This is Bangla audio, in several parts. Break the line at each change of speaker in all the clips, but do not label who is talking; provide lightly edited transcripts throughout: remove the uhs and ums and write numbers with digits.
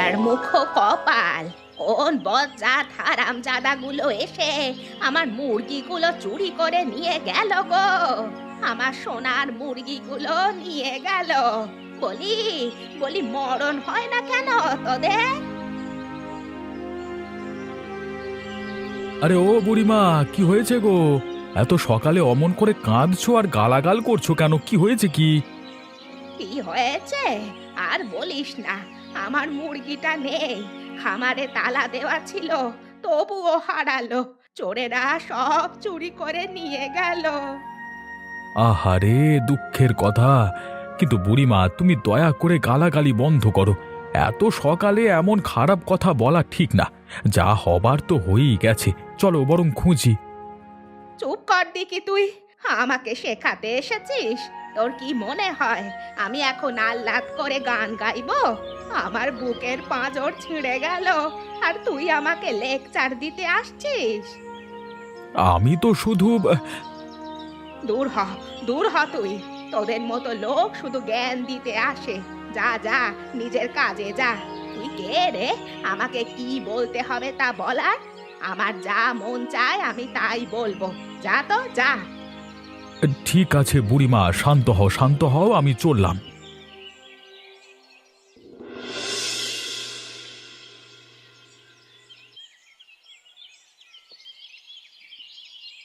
পোড়ার মুখ কপাল, কোন বজ্জাত হারামজাদাগুলো এসে আমার মুরগিগুলো চুরি করে নিয়ে গেল গো। আমার সোনার মুরগিগুলো নিয়ে গেল। বলি বলি মরণ হয় না কেন তোদের?
আরে ও বুড়িমা, কি হয়েছে গো? এত সকালে অমন করে কাঁদছো আর গালাগাল করছো কেন? কি হয়েছে কি?
কি হয়েছে আর বলিস না, আমার মুরগিটা নেই। খামারে তালা দেওয়া ছিল, তবুও হারালো। চোরেরা সব চুরি করে নিয়ে গেল।
আহারে, দুঃখের কথা। কিন্তু বুড়িমা, তুমি দয়া করে গালাগালি বন্ধ করো। এত সকালে এমন খারাপ কথা বলা ঠিক না। যা হবার তো হয়েই গেছে, চলো বরং খুঁজি।
চুপ কর দিকি তুই। আমাকে শেখাতে এসেছিস? তোর কি মনে হয় আমি এখন আহ্লাদ করে গান গাইবো? আমার বুকের পাঁজর ছিঁড়ে গেল আর তুই আমাকে লেকচার দিতে আসছিস?
আমি তো শুধু
দূর হ, দূর হ তুই। তোদের মতো লোক শুধু জ্ঞান দিতে আসে। যা যা, নিজের কাজে যা। তুই কে রে আমাকে কি বলতে হবে তা বলার? আমার যা মন চায় আমি তাই বলবো। যা তো যা।
ঠিক আছে বুড়িমা, শান্ত হও শান্ত হও, আমি চললাম।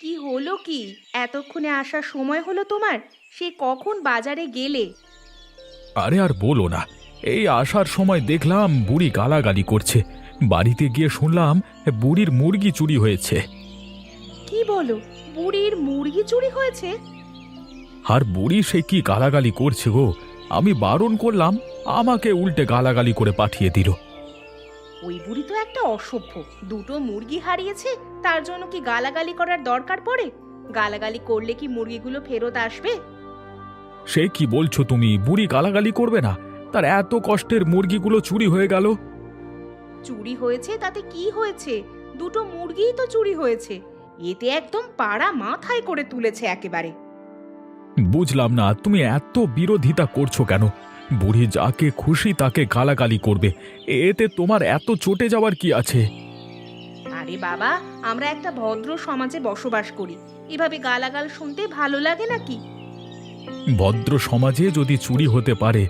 কি হলো কি? এতক্ষণে আসার সময় হলো তোমার? সে কখন বাজারে গেলে?
আরে আর বলো না, এই আসার সময় দেখলাম বুড়ি গালাগালি করছে। বাড়িতে গিয়ে শুনলাম বুড়ির মুরগি চুরি হয়েছে।
কি বলো, বুড়ির মুরগি চুরি হয়েছে?
আর বুড়ি সে কি গালাগালি করছে গো! আমি বারণ করলাম, আমাকে উল্টে গালাগালি করে পাঠিয়ে দিল।
ওই বুড়ি তো একটা অসভ্য। দুটো মুরগি হারিয়েছে, তার জন্য কি গালাগালি করার দরকার পড়ে? গালাগালি করলে কি মুরগিগুলো ফেরত আসবে?
সে কি বলছো তুমি? বুড়ি গালাগালি করবে না? তার এত কষ্টের মুরগিগুলো চুরি হয়ে গেল।
চুরি হয়েছে তাতে কি হয়েছে? দুটো মুরগিই তো চুরি হয়েছে। এতে একদম পাড়া মাথায় করে তুলেছে একেবারে।
বুঝলাম না, তুমি এত বিরোধিতা করছো কেন? বুড়ি যাকে খুশি তাকে গালাগালি করবে, এতে তোমার এত চটে যাওয়ার কি আছে?
আরে বাবা, আমরা একটা ভদ্র সমাজে বসবাস করি। এভাবে গালাগাল শুনতে ভালো লাগে নাকি?
ভদ্র সমাজে যদি চুরি হতে পারে,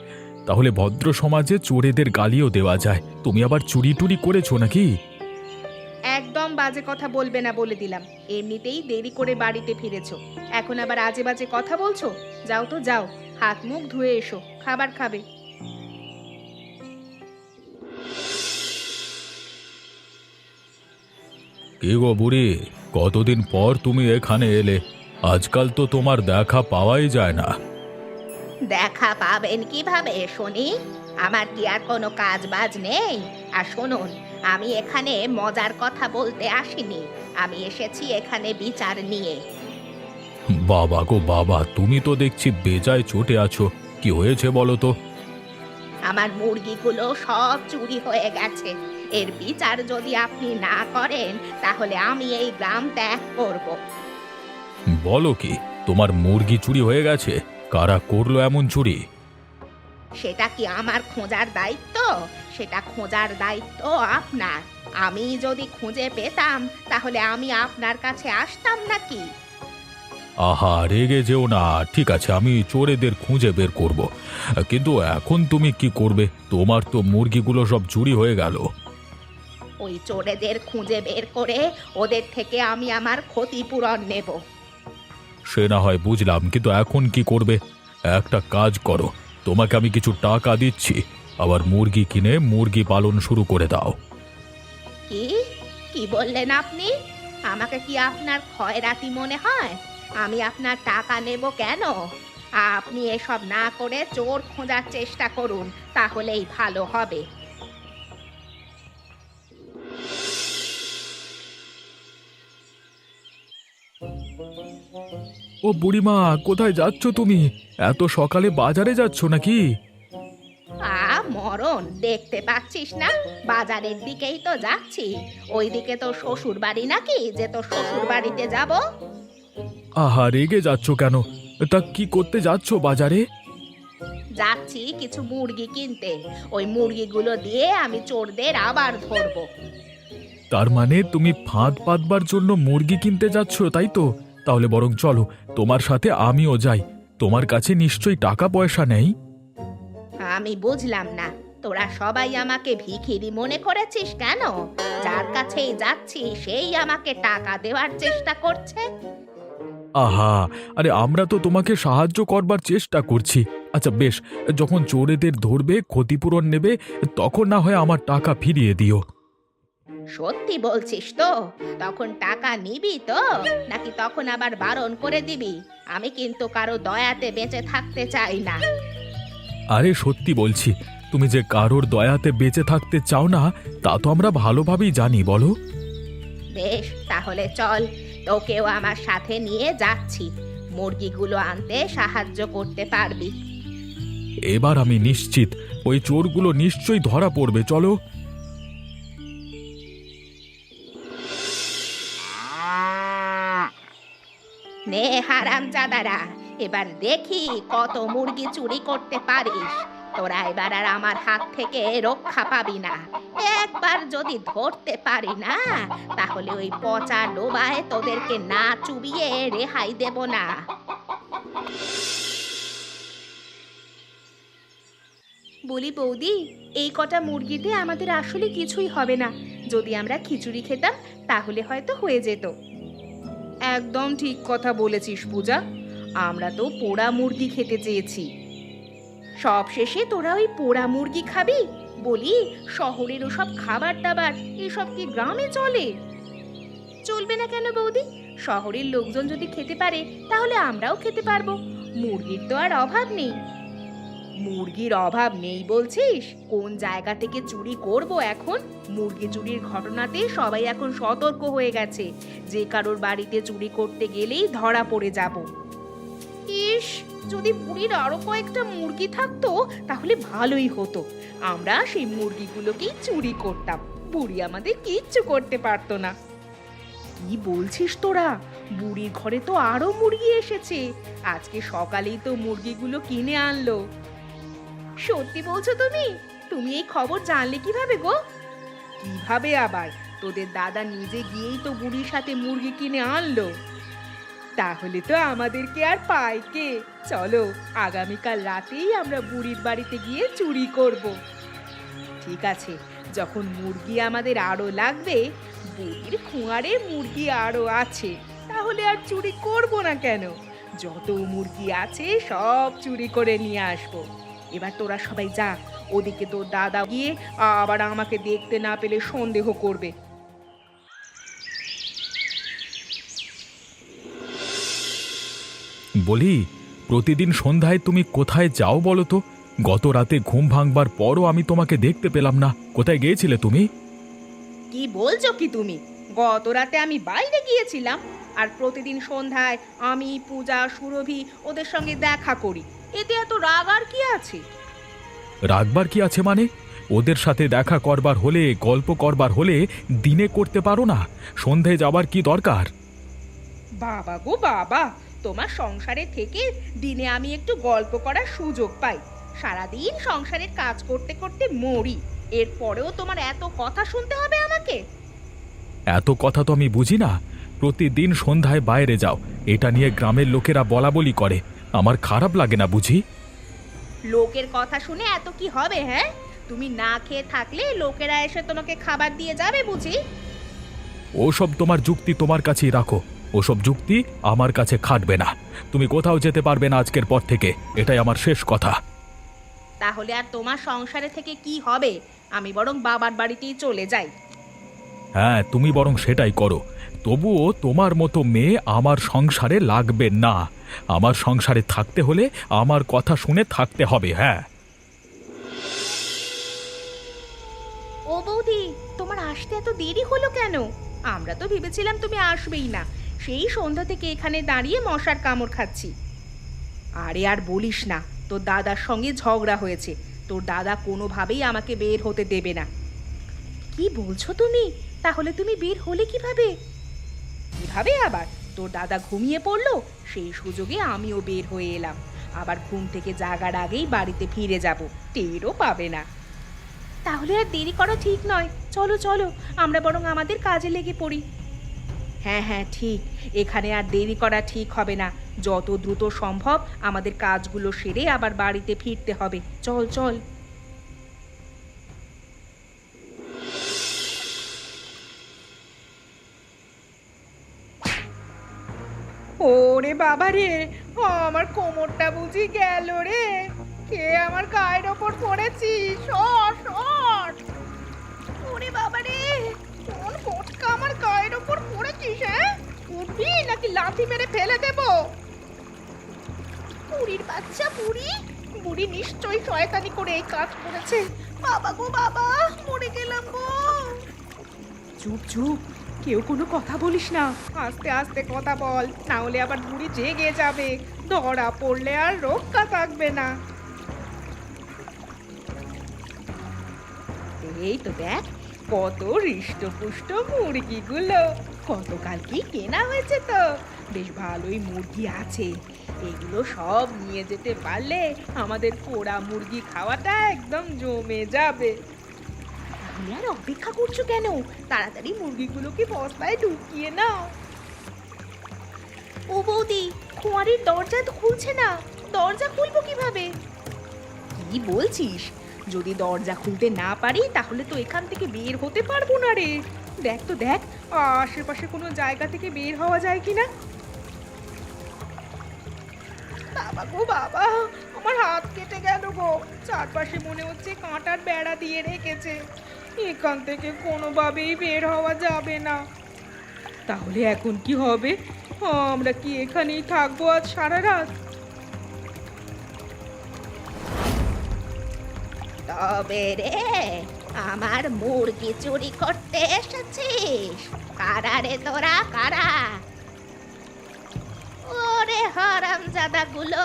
তাহলে ভদ্র সমাজে চোরেদের গালিও দেওয়া যায়। তুমি আবার চুরি টুরি করেছো নাকি?
একদম বাজে কথা বলবে না বলে দিলাম। এমনিতেই দেরি করে বাড়িতে ফিরেছো, এখন আবার আজে বাজে কথা বলছো? যাও তো যাও, হাত মুখ ধুয়ে এসো, খাবার খাবে।
কি গো বুড়ি, কতদিন পর তুমি এখানে এলে? আজকাল তো তোমার দেখা পাওয়াই যায় না।
দেখা পাবেন কিভাবে শুনি? আমার কি আর কোনো কাজ বাজ নেই? আর শুনুন, আমি এখানে মজার কথা বলতে আসিনি। আমি এসেছি এখানে বিচার নিয়ে।
বাবা গো বাবা, তুমি তো দেখছি বেজায় চটে আছো। কি হয়েছে বলো তো?
আমার মুরগিগুলো সব চুরি হয়ে গেছে। এর বিচার যদি আপনি না করেন তাহলে আমি এই গ্রাম ত্যাগ করব।
বলো কি, তোমার মুরগি চুরি হয়ে গেছে? কারা করলো এমন চুরি?
সেটা কি আমার খোঁজার দায়িত্ব? সেটা খোঁজার দায়িত্ব আপনার। আমি যদি খুঁজে পেতাম তাহলে আমি আপনার কাছে আসতাম নাকি?
আহা, রেগে যেও না। ঠিক আছে, আমি চোরেদের খুঁজে বের করব। কিন্তু এখন তুমি কি করবে? তোমার তো মুরগিগুলো সব চুরি হয়ে গেল।
ওই চোরেদের খুঁজে বের করে ওদের থেকে আমি আমার ক্ষতিপূরণ নেব।
সে না হয় বুঝলাম, কিন্তু এখন কি করবে? একটা কাজ করো, তোমাকে আমি কিছু টাকা দিচ্ছি, আবার মুরগি কিনে মুরগি পালন শুরু করে দাও।
কি কি বললেন আপনি? আমাকে কি আপনার খয়রাতি মনে হয়? আমি আপনার টাকা নেব কেন? আপনি এসব না করে চোর খোঁজার চেষ্টা করুন, তাহলেই ভালো হবে।
ও বুড়িমা, কোথায় যাচ্ছ তুমি? এত সকালে বাজারে যাচ্ছ নাকি?
মরণ, দেখতে পাচ্ছিস না? বাজারের দিকেই তো যাচ্ছি। ওইদিকে তো শ্বশুর বাড়ি নাকি যে তো শ্বশুর বাড়িতে যাব?
আহা, রেগে যাচ্ছ কেন? তা কি করতে যাচ্ছ বাজারে?
যাচ্ছি কিছু মুরগি কিনতে। ওই মুরগিগুলো দিয়ে আমি চোরদের আবার ধরবো।
তার মানে তুমি ফাঁদ পাতবার জন্য মুরগি কিনতে যাচ্ছ, তাই তো? তাহলে বরং চলো, তোমার সাথে আমিও যাই। তোমার কাছে নিশ্চয়ই টাকা পয়সা নেই।
আমি বুঝলাম না, তোরা সবাই আমাকে ভিখিরি মনে করেছিস কেন? যার কাছেই যাচ্ছি সেই আমাকে টাকা দেওয়ার চেষ্টা করছে।
আহা, আরে আমরা তো তোমাকে সাহায্য করবার চেষ্টা করছি। আচ্ছা বেশ, যখন চোরেদের ধরবে, ক্ষতিপূরণ নেবে, তখন না হয় আমার টাকা ফিরিয়ে দিও।
সত্যি বলছিস তো? তখন টাকা নিবি তো, নাকি তখন আবার বারণ করে দিবি? আমি কিন্তু কারো দয়াতে বেঁচে থাকতে চাই না।
আরে সত্যি বলছি, তুমি যে কারোর দয়াতে বেঁচে থাকতে চাও না, তা তো আমরা ভালোভাবেই জানি, বলো।
বেশ, তাহলে চল, তোকেও আমার সাথে নিয়ে যাচ্ছি। মুরগিগুলো আনতে সাহায্য করতে পারবি।
এবার আমি নিশ্চিত ওই চোরগুলো নিশ্চয়ই ধরা পড়বে, চলো।
নে হারামজাদারা, এবার দেখি কত মুরগি চুরি করতে পারিস। তোরা এবার আর আমার হাত থেকে রক্ষা পাবি না। একবার যদি ধরতে পারি না, তাহলে ওই পচা ডোবায় তোদেরকে না চুবিয়ে রেহাই দেব না। বলি বৌদি, এই কটা মুরগিতে আমাদের আসলে কিছুই হবে না। যদি আমরা খিচুড়ি খেতাম তাহলে হয়তো হয়ে যেত। একদম ঠিক কথা বলেছিস পূজা, আমরা তো পোড়া মুরগি খেতে চেয়েছি। সবশেষে তোরা ওই পোড়া মুরগি খাবি? বলি, শহরের ওসব খাবার দাবার এসব কি গ্রামে চলে? চলবে না কেন বৌদি? শহরের লোকজন যদি খেতে পারে তাহলে আমরাও খেতে পারবো। মুরগির তো আর অভাব নেই। মুরগির অভাব নেই বলছিস? কোন জায়গা থেকে চুরি করব এখন? মুরগি চুরির ঘটনাতে সবাই এখন সতর্ক হয়ে গেছে, যে কারোর বাড়িতে চুরি করতে গেলেই ধরা পড়ে যাব। ইস, যদি বুড়ির আরো কয়েকটা মুরগি থাকতো তাহলে ভালোই হতো। আমরা সেই মুরগিগুলোকেই চুরি করতাম, বুড়ি আমাদের কিচ্ছু করতে পারতো না। কি বলছিস তোরা? বুড়ির ঘরে তো আরো মুরগি এসেছে। আজকে সকালেই তো মুরগিগুলো কিনে আনলো। সত্যি বলছো তুমি? তুমি এই খবর জানলে কিভাবে গো? কিভাবে আবার, তোদের দাদা নিজে গিয়েই তো বুড়ির সাথে মুরগি কিনে আনলো। তাহলে তো আমাদেরকে আর পায় কে? চলো, আগামীকাল রাতেই আমরা বুড়ির বাড়িতে গিয়ে চুরি করব। ঠিক আছে, যখন মুরগি আমাদের আরো লাগবে, বুড়ির খোঁয়ারে মুরগি আরো আছে, তাহলে আর চুরি করব না কেন? যত মুরগি আছে সব চুরি করে নিয়ে আসবো। এবার তোরা সবাই যা, ওদিকে তোর দাদা গিয়ে আবার আমাকে দেখতে না পেলে সন্দেহ করবে।
বলি, প্রতিদিন সন্ধ্যায় তুমি কোথায় যাও বলো তো? গত রাতে ঘুম ভাঙবার পরও আমি তোমাকে দেখতে পেলাম না। কোথায় গিয়েছিলে তুমি?
কি বলছো কি তুমি? গত রাতে আমি বাইরে গিয়েছিলাম, আর প্রতিদিন সন্ধ্যায় আমি, পূজা, সুরভি ওদের সঙ্গে দেখা করি। এতে এত রাগ আর কি আছে?
রাখবার কি আছে মানে? ওদের সাথে দেখা করবার হলে, গল্প করবার হলে দিনে করতে পারো না? সন্ধে যাবার কি দরকার?
বাবা গো বাবা, তোমার সংসারে থেকে দিনে আমি একটু গল্প করার সুযোগ পাই। সারাদিন সংসারের কাজ করতে করতে মরি, এরপরেও তোমার এত কথা শুনতে হবে আমাকে?
এত কথা তো আমি বুঝি না। প্রতিদিন সন্ধ্যায় বাইরে যাও, এটা নিয়ে গ্রামের লোকেরা বলা বলি করে। আমার খারাপ লাগে না বুঝি?
লোকের কথা শুনে এত কি হবে? হ্যাঁ, তুমি না খেয়ে থাকলে লোকেরা এসে তোমাকে খাবার দিয়ে যাবে বুঝি?
ওসব তোমার যুক্তি তোমার কাছেই রাখো। ওসব যুক্তি আমার কাছে খাটবে না। তুমি কোথাও যেতে পারবে না আজকের পর থেকে, এটাই আমার শেষ কথা।
তাহলে আর তোমার সংসারে থেকে কি হবে? আমি বরং বাবার বাড়িতেই চলে যাই।
হ্যাঁ, তুমি বরং সেটাই করো। তবুও তোমার মতো মেয়ে আমার সংসারে লাগবে না। আমার সংসারে থাকতে হলে আমার কথা শুনে থাকতে হবে। হ্যাঁ।
ও বৌদি, তোমার আসতে এত দেরি হলো কেন? আমরা তো ভেবেছিলাম তুমি আসবেই না। সেই সন্ধ্যা থেকে এখানে দাঁড়িয়ে মশার কামড় খাচ্ছি। আরে আর বলিস না, তোর দাদার সঙ্গে ঝগড়া হয়েছে। তোর দাদা কোনোভাবেই আমাকে বের হতে দেবে না। কি বলছো তুমি? তাহলে তুমি বের হলে কিভাবে? কিভাবে আবার? তোর দাদা ঘুমিয়ে পড়লো, সেই সুযোগে আমিও বের হয়ে এলাম। আবার ঘুম থেকে জাগার আগেই বাড়িতে ফিরে যাব, টেরও পাবে না। তাহলে আর দেরি করা ঠিক নয়, চলো চলো আমরা বরং আমাদের কাজে লেগে পড়ি। হ্যাঁ হ্যাঁ ঠিক, এখানে আর দেরি করা ঠিক হবে না। যত দ্রুত সম্ভব আমাদের কাজগুলো সেরে আবার বাড়িতে ফিরতে হবে। চল চল। ওরে বাবা রে, আমার কোমরটা বুঝি গেল রে। কে আমার গায়ের ওপর পড়েছিস? সর সর। ওরে বাবা রে, কোন ফটকা আমার গায়ের ওপর পড়েছিস? হ্যাঁ, উঠবি নাকি লাথি মেরে ফেলে দেব? বুড়ির বাচ্চা বুড়ি, বুড়ি নিশ্চয়ই শয়তানি করে এই কাজ করেছে। বাবা গো বাবা, মরে গেলাম গো। চুপ চুপ, কেউ কোনো কথা বলিস না, আস্তে আস্তে কথা বল, না হলে আবার বুড়ি জেগে যাবে, ধরা পড়লে আর রক্ষা থাকবে না। এই তো দেখ, কত হৃষ্টপুষ্ট মুরগিগুলো, গতকাল কি কেনা হয়েছে তো, বেশ ভালোই মুরগি আছে। এগুলো সব নিয়ে যেতে পারলে আমাদের পোড়া মুরগি খাওয়াটা একদম জমে যাবে। তাহলে আর অপেক্ষা করছো কেন? তাড়াতাড়ি মুরগিগুলোকে বস্তায় ঢুকিয়ে নাও। ও বৌদি, খোয়ারির দরজা তো খুলছে না, দরজা খুলবো কিভাবে? কি বলছিস? যদি দরজা খুলতে না পারি তাহলে তো এখান থেকে বের হতে পারবো না রে। দেখ তো দেখ, আশেপাশে কোনো জায়গা থেকে বের হওয়া যায় কিনা। বাবা গো বাবা, আমার হাত কেটে গেল গো, চারপাশে মনে হচ্ছে কাঁটার বেড়া দিয়ে রেখেছে, এখান থেকে কোনোভাবেই বের হওয়া যাবে না। তাহলে এখন কি হবে? আমরা কি এখানেই থাকবো আজ সারা রাত? তবে রে, আমার মুরগি চুরি করতে এসেছিস? কারা রে তোরা, কারা? ওরে হারামজাদাগুলো,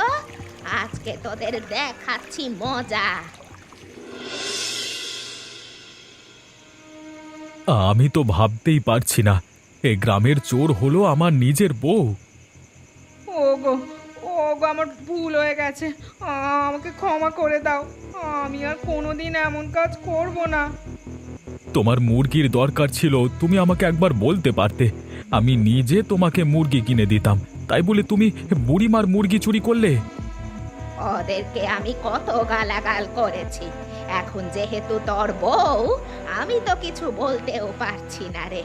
আজকে তোদের দেখাচ্ছি মজা।
আমি তো ভাবতেই পারছি না, এই গ্রামের চোর হলো আমার নিজের বউ।
ওগো, ওগো আমার ভুল হয়ে গেছে, আমাকে ক্ষমা করে দাও, আমি আর কোনোদিন এমন কাজ করব না।
তোমার মুরগির দরকার ছিল, তুমি আমাকে একবার বলতে পারতে, আমি নিজে তোমাকে মুরগি কিনে দিতাম, তাই বলে তুমি বুড়িমার মুরগি চুরি করলে?
ওদেরকে আমি কত গালাগাল করেছি, এখন যেহেতু তোর বউ, আমি তো কিছু বলতেও পারছি না রে।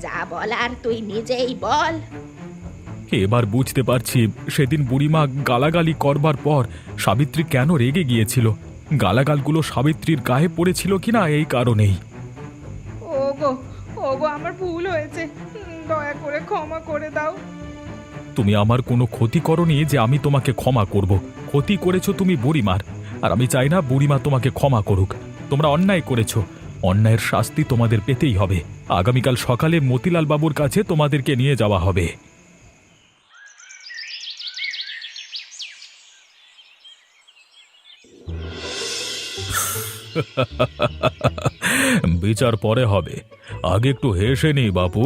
যা বলার তুই নিজেই বল।
এবার বুঝতে পারছি সেদিন বুড়িমা গালাগালি করবার পর সাবিত্রী কেন রেগে গিয়েছিল। গালাগালগুলো সাবিত্রীর গায়ে পড়েছিল কিনা এই কারণেই।
ওগো, ওগো আমার ভুল হয়েছে, দয়া করে ক্ষমা করে দাও।
তুমি আমার কোনো ক্ষতি করনি যে আমি তোমাকে ক্ষমা করব। ক্ষতি করেছো তুমি বুড়িমার, আর আমি চাই না বুড়িমা তোমাকে ক্ষমা করুক। তোমরা অন্যায় করেছো, অন্যায়ের শাস্তি তোমাদের পেতেই হবে। আগামীকাল সকালে মতিলাল বাবুর কাছে তোমাদেরকে নিয়ে যাওয়া হবে। বিচার পরে হবে, আগে একটু হেসে নেই বাপু।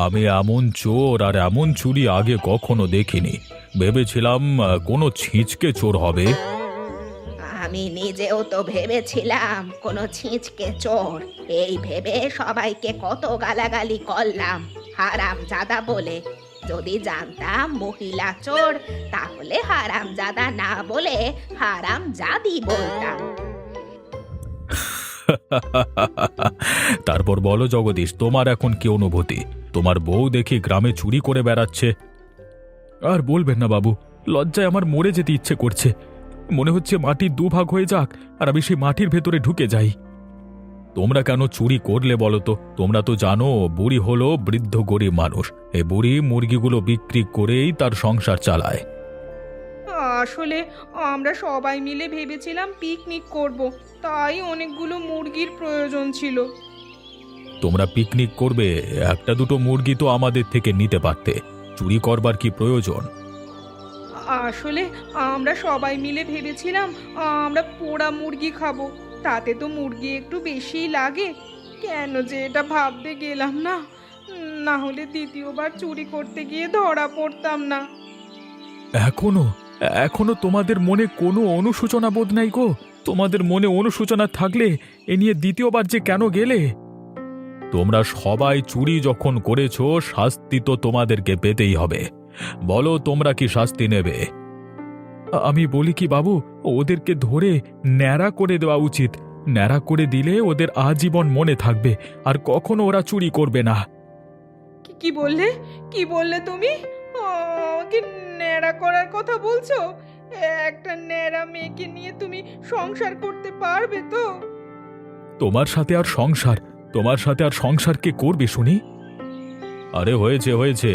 আমি এমন চোর আর এমন চুরি আগে কখনো দেখিনি। ভেবেছিলাম কোনো ছিঁচকে চোর হবে।
আমি নিজেও তো ভেবেছিলাম কোনো ছিঁচকে চোর, এই ভেবে সবাইকে কত গালাগালি করলাম হারামজাদা বলে। যদি জানতাম মহিলা চোর, তাহলে হারামজাদা না বলে হারামজাদি বলতাম।
তারপর বলো জগদীশ, তোমার এখন কি অনুভূতি? তোমার বউ দেখি গ্রামে চুরি করে বেড়াচ্ছে। আর বলবেন না বাবু, লজ্জায় আমার মরে যেতে ইচ্ছে করছে। মনে হচ্ছে মাটির দুভাগ হয়ে যাক আর আমি সেই মাটির ভেতরে ঢুকে যাই। তোমরা কেন চুরি করলে বলো তো? তোমরা তো জানো বুড়ি হলো বৃদ্ধ গরিব মানুষ, এই বুড়ি মুরগিগুলো বিক্রি করেই তার সংসার চালায়।
আসলে আমরা সবাই মিলে ভেবেছিলাম পিকনিক করব, তাই অনেকগুলো মুরগির প্রয়োজন ছিল।
তোমরা পিকনিক করবে, একটা দুটো মুরগি তো আমাদের থেকে নিতে পারতে। চুরি করবার কি প্রয়োজন?
আসলে আমরা সবাই মিলে ভেবেছিলাম আমরা পোড়া মুরগি খাবো, তাতে তো মুরগি একটু বেশিই লাগে। কেন যে এটা ভাবতে গেলাম না, না হলে দ্বিতীয়বার চুরি করতে গিয়ে ধরা পড়তাম না।
এখনো তোমাদের মনে কোনো অনুশোচনা বোধ নাই গো? তোমাদের মনে অনুশোচনা থাকলে এ নিয়ে দ্বিতীয়বার যে কেন গেলে? তোমরা সবাই চুরি যখন করেছো, শাস্তি তো তোমাদেরকে পেতেই হবে। বলো তোমরা কি শাস্তি নেবে? আমি বলি কি বাবু, ওদেরকে ধরে ন্যাড়া করে দেওয়া উচিত। ন্যাড়া করে দিলে ওদের আজীবন মনে থাকবে, আর কখনো ওরা চুরি করবে না।
কি বললে? কি বললে তুমি? আমাকে ন্যাড়া করার কথা বলছো? একটা ন্যাড়া মেয়েকে নিয়ে তুমি সংসার করতে পারবে তো?
তোমার সাথে আর সংসার? তোমার সাথে আর সংসার কে করবে শুনি? আরে হয়েছে হয়েছে,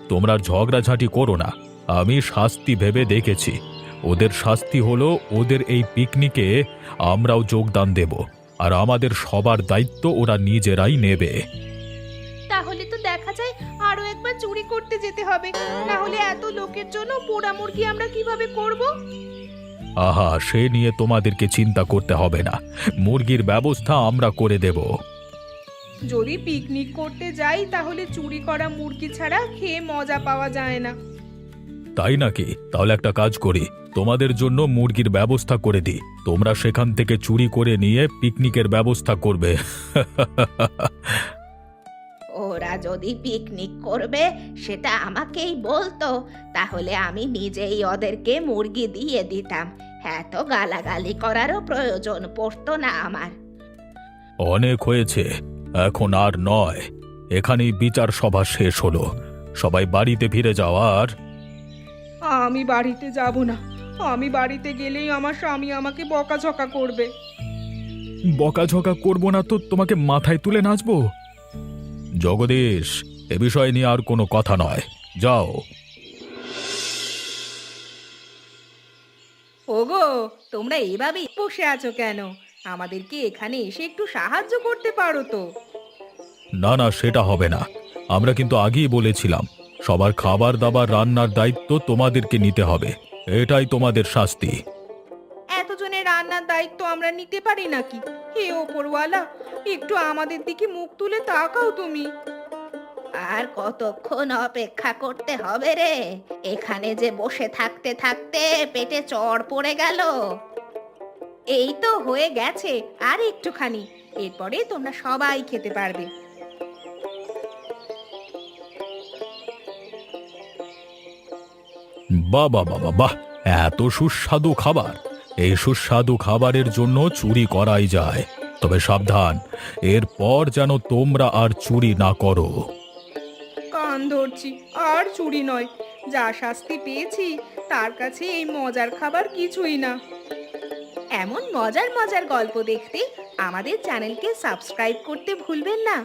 তোমরা আর ঝগড়াঝাঁটি করো না। আমি শাস্তি ভেবে দেখেছি। ওদের শাস্তি হলো ওদের এই পিকনিকে আমরাও যোগদান দেব, আর আমাদের সবার দায়িত্ব ওরা নিজেরাই নেবে।
তাহলে তো দেখা যায় আরো একবার চুরি করতে যেতে হবে, না হলে এত লোকের জন্য পোড়া মুরগি আমরা কিভাবে করব?
আহা, সে নিয়ে তোমাদেরকে চিন্তা করতে হবে না। মুরগির ব্যবস্থা আমরা করে দেব।
যদি পিকনিক করতে যাই তাহলে চুরি করা মুরগি ছাড়া খেয়ে মজা পাওয়া যায় না।
তাই নাকি? তাহলে একটা কাজ করি, তোমাদের জন্য মুরগির ব্যবস্থা করে দিই। তোমরা সেখান থেকে চুরি করে নিয়ে পিকনিকের ব্যবস্থা করবে।
ওরা যদি পিকনিক করবে সেটা আমাকেই বলতো, তাহলে আমি নিজেই ওদেরকে মুরগি দিয়ে দিতাম। এত গালাগালি করারও প্রয়োজন পড়তো না আমার।
অনেক হয়েছে, এখন আর নয়। এখানেই বিচার সভা শেষ হলো। সবাই বাড়িতে ফিরে যাওয়ার।
আমি বাড়িতে যাব না। আমি বাড়িতে গেলেই আমার স্বামী আমাকে বকাঝকা করবে।
বকাঝকা করবো না তো তোমাকে মাথায় তুলে নাচবো? জগদীশ, এ বিষয় নিয়ে আর কোনো কথা নয়, যাও।
ওগো, তোমরা এভাবেই বসে আছো কেন? আমাদেরকে এখানে এসে একটু সাহায্য করতে পারো তো।
না না, সেটা হবে না। আমরা কিন্তু আগেই বলেছিলাম, সবার খাবার দাবার রান্নার দায়িত্ব তোমাদেরকে নিতে হবে। এটাই তোমাদের শাস্তি।
এতজনের রান্নার দায়িত্ব আমরা নিতে পারি নাকি? হে ওপরওয়ালা, একটু আমাদের দিকে মুখ তুলে তাকাও তুমি। আর কতক্ষণ অপেক্ষা করতে হবে রে? এখানে যে বসে থাকতে থাকতে পেটে চড় পড়ে গেল। এই তো হয়ে গেছে, আর একটুখানি, এরপরে তোমরা সবাই খেতে পারবে।
বাহ বাহ বাহ বাহ বাহ, এত সুস্বাদু খাবার! এই সুস্বাদু খাবারের জন্য চুরি করাই যায়। তবে সাবধান, এরপর যেন তোমরা আর চুরি না করো।
কান ধরছি, আর চুরি নয়। যা শাস্তি পেয়েছি তার কাছে এই মজার খাবার কিছুই না। এমন মজার মজার গল্প দেখতে আমাদের চ্যানেলকে সাবস্ক্রাইব করতে ভুলবেন না।